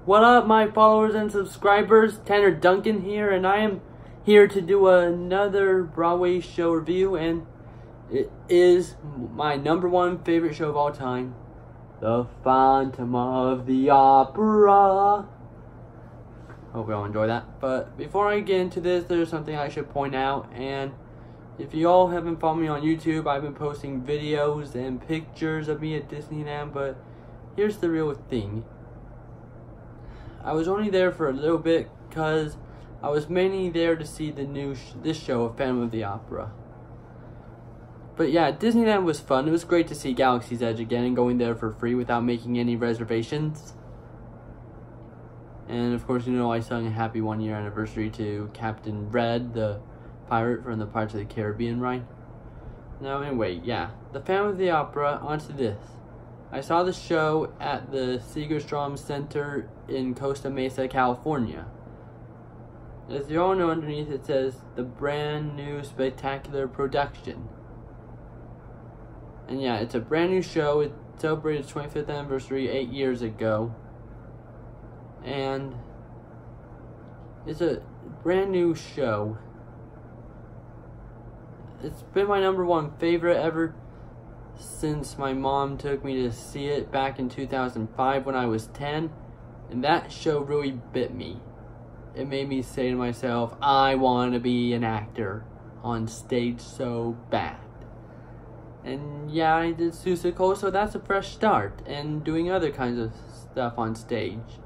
What up, my followers and subscribers? Tanner Duncan here, and I am here to do another Broadway show review, and it is my #1 favorite show of all time, The Phantom of the Opera. Hope you all enjoy that. But before I get into this, there's something I should point out, and if you all haven't followed me on YouTube, I've been posting videos and pictures of me at Disneyland, but here's the real thing. I was only there for a little bit because I was mainly there to see the new this show, Phantom of the Opera. But yeah, Disneyland was fun. It was great to see Galaxy's Edge again and going there for free without making any reservations. And of course, you know, I sung a happy 1-year anniversary to Captain Red, the pirate from the Pirates of the Caribbean ride. Now anyway, yeah, the Phantom of the Opera, onto this. I saw the show at the Segerstrom Center in Costa Mesa, California. As you all know, underneath it says the brand new spectacular production. And yeah, it's a brand new show. It celebrated its 25th anniversary 8 years ago. And it's a brand new show. It's been my #1 favorite ever since my mom took me to see it back in 2005 when I was 10, and that show really bit me. It made me say to myself, I want to be an actor on stage so bad. And yeah, I did Seussical, so that's a fresh start, and doing other kinds of stuff on stage.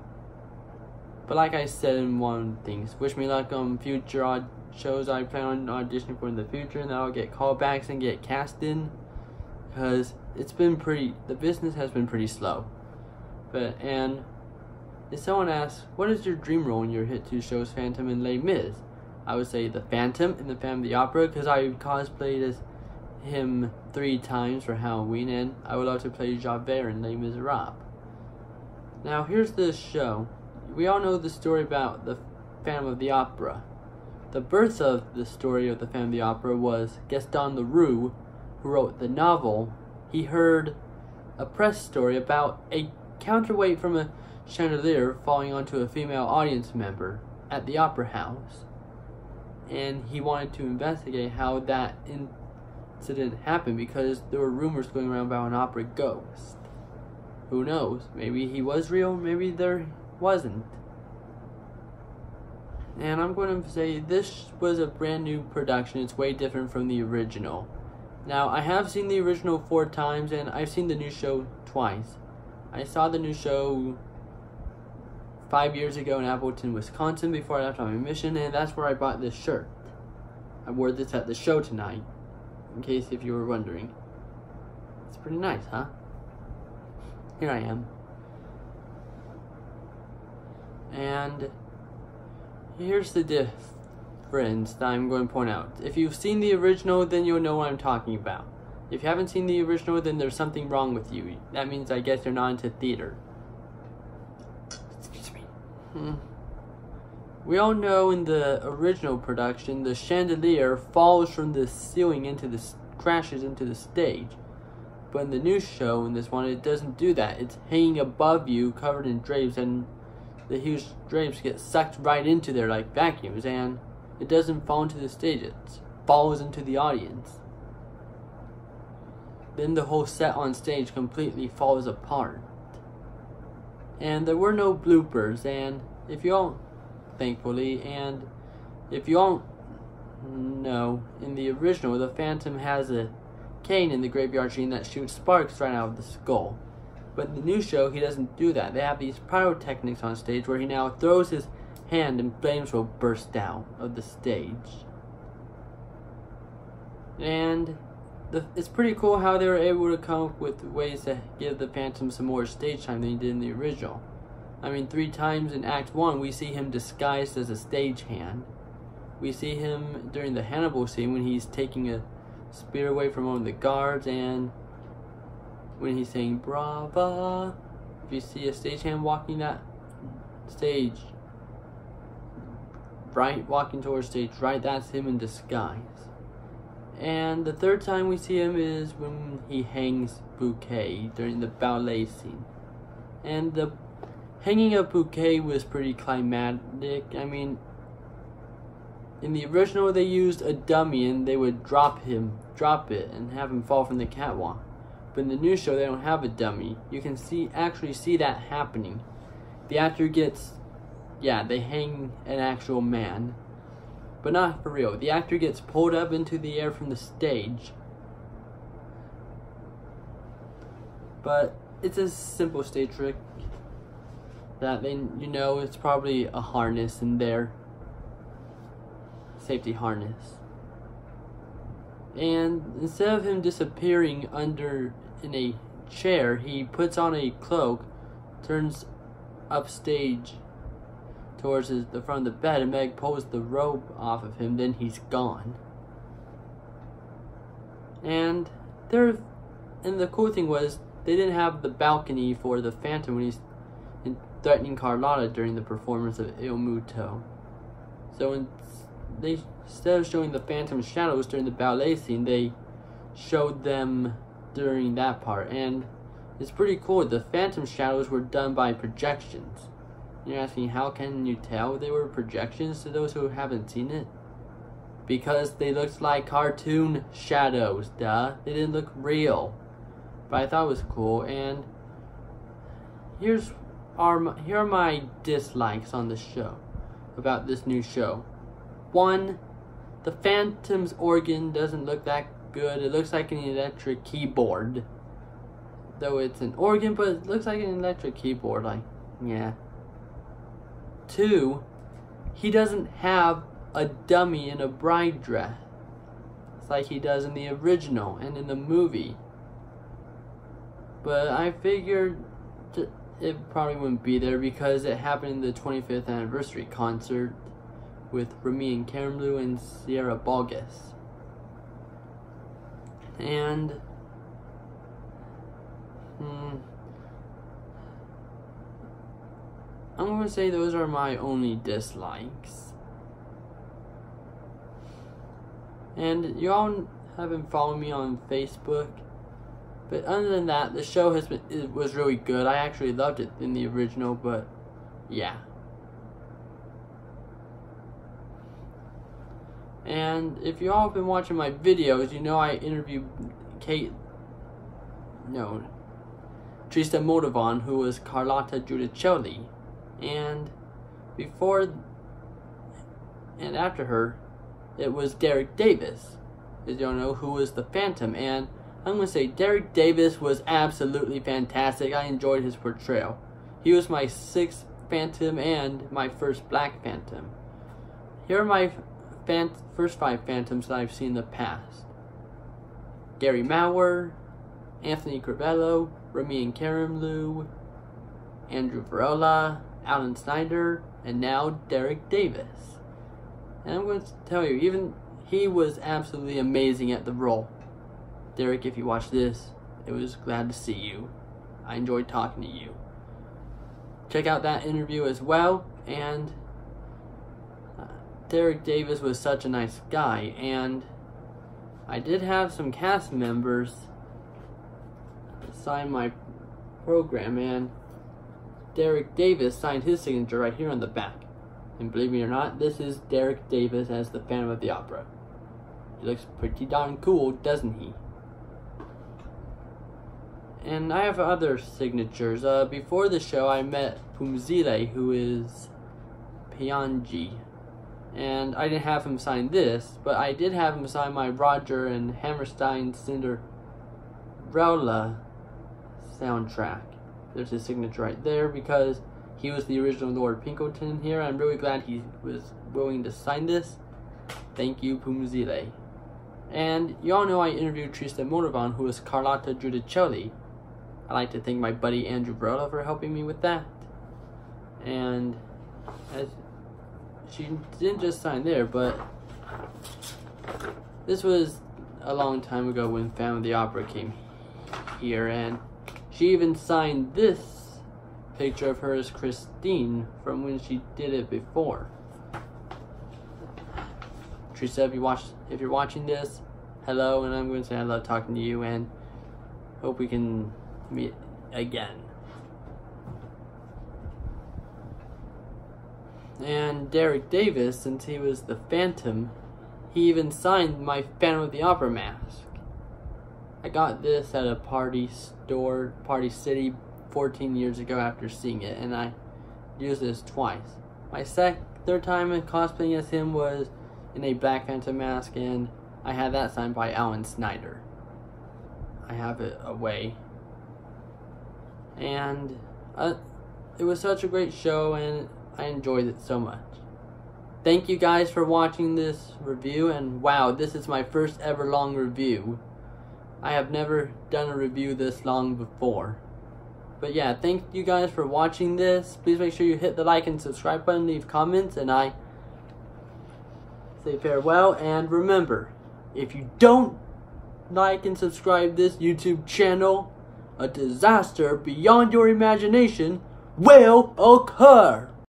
But like I said in one thing, wish me luck on future odd shows I plan on auditioning for in the future, and that I'll get callbacks and get cast in. Because the business has been pretty slow. And if someone asks, what is your dream role in your hit 2 shows, Phantom and Les Mis? I would say the Phantom in the Phantom of the Opera, because I cosplayed as him 3 times for Halloween, and I would love to play Javert in Les Miserables. Now here's the show. We all know the story about the Phantom of the Opera. The birth of the story of the Phantom of the Opera was Gaston Leroux, who wrote the novel. He heard a press story about a counterweight from a chandelier falling onto a female audience member at the opera house, and he wanted to investigate how that incident happened, because there were rumors going around about an opera ghost. Who knows, maybe he was real, maybe there wasn't. And I'm going to say this was a brand new production. It's way different from the original. Now, I have seen the original 4 times, and I've seen the new show twice. I saw the new show 5 years ago in Appleton, Wisconsin, before I left on my mission, and that's where I bought this shirt. I wore this at the show tonight, in case if you were wondering. It's pretty nice, huh? Here I am. And here's the difference that I'm going to point out. If you've seen the original, then you'll know what I'm talking about. If you haven't seen the original, then there's something wrong with you. That means I guess you're not into theater. Excuse me. We all know in the original production, the chandelier falls from the ceiling crashes into the stage. But in the new show, in this one, it doesn't do that. It's hanging above you, covered in drapes, and the huge drapes get sucked right into there like vacuums, and it doesn't fall into the stage, it falls into the audience. Then the whole set on stage completely falls apart. And there were no bloopers, and if you all, thankfully, and if you all know, in the original, the Phantom has a cane in the graveyard scene that shoots sparks right out of the skull. But in the new show, he doesn't do that. They have these pyrotechnics on stage where he now throws his hand and flames will burst out of the stage. And it's pretty cool how they were able to come up with ways to give the Phantom some more stage time than he did in the original. I mean, 3 times in Act 1, we see him disguised as a stagehand. We see him during the Hannibal scene when he's taking a spear away from one of the guards, and when he's saying "Brava." If you see a stagehand walking that stage, walking towards stage right, that's him in disguise. And the 3rd time we see him is when he hangs Bouquet during the ballet scene. And the hanging a bouquet was pretty climactic. I mean, in the original they used a dummy and they would drop it and have him fall from the catwalk. But in the new show they don't have a dummy. You can actually see that happening. The actor gets, they hang an actual man. But not for real. The actor gets pulled up into the air from the stage. But it's a simple stage trick that it's probably a harness in there. Safety harness. And instead of him disappearing in a chair, he puts on a cloak, turns upstage towards the front of the bed, and Meg pulls the robe off of him, then he's gone. And the cool thing was, they didn't have the balcony for the Phantom when he's threatening Carlotta during the performance of Il Muto. So instead of showing the Phantom shadows during the ballet scene, they showed them during that part. And it's pretty cool. The Phantom shadows were done by projections. You're asking, how can you tell they were projections to those who haven't seen it? Because they looked like cartoon shadows, duh. They didn't look real. But I thought it was cool, and here are my dislikes on the show, about this new show. 1, the Phantom's organ doesn't look that good. It looks like an electric keyboard. Though it's an organ, but it looks like an electric keyboard, yeah. 2, he doesn't have a dummy in a bride dress. It's like he does in the original and in the movie. But I figured it probably wouldn't be there because it happened in the 25th anniversary concert with Ramin Karimloo and Sierra Boggess. And I'm going to say those are my only dislikes. And you all haven't followed me on Facebook. But other than that, the show was really good. I actually loved it in the original, but yeah. And if you all have been watching my videos, you know I interviewed Trista Moldavon, who was Carlotta Giudicelli. And before and after her, it was Derek Davis, as you all know, who was the Phantom. And I'm going to say Derek Davis was absolutely fantastic. I enjoyed his portrayal. He was my 6th Phantom and my first Black Phantom. Here are my first 5 Phantoms that I've seen in the past. Gary Maurer, Anthony Crivello, Ramin Karimloo, Andrew Varela, Alan Snyder, and now Derek Davis. And I'm going to tell you, even he was absolutely amazing at the role. Derek, if you watch this, it was glad to see you. I enjoyed talking to you. Check out that interview as well. And Derek Davis was such a nice guy. And I did have some cast members sign my program. And Derek Davis signed his signature right here on the back. And believe me or not, this is Derek Davis as the Phantom of the Opera. He looks pretty darn cool, doesn't he? And I have other signatures. Before the show, I met Pumzile, who is Piangi. And I didn't have him sign this, but I did have him sign my Roger and Hammerstein Cinderella soundtrack. There's his signature right there because he was the original Lord Pinkerton here. I'm really glad he was willing to sign this. Thank you, Pumzile. And you all know I interviewed Trista Moldavon, who was Carlotta Giudicelli. I'd like to thank my buddy Andrew Varela for helping me with that. And she didn't just sign there, but this was a long time ago when Phantom of the Opera came here, and she even signed this picture of her as Christine from when she did it before. Teresa, if you're watching this, hello, and I'm going to say I love talking to you, and hope we can meet again. And Derek Davis, since he was the Phantom, he even signed my Phantom of the Opera mask. I got this at a party store, Party City, 14 years ago after seeing it, and I used this twice. My third time in cosplaying as him was in a Black Phantom mask, and I had that signed by Alan Snyder. I have it away. And it was such a great show, and I enjoyed it so much. Thank you guys for watching this review, and wow, this is my first ever long review. I have never done a review this long before. But yeah, thank you guys for watching this. Please make sure you hit the like and subscribe button, leave comments, and I say farewell. And remember, if you don't like and subscribe this YouTube channel, a disaster beyond your imagination will occur.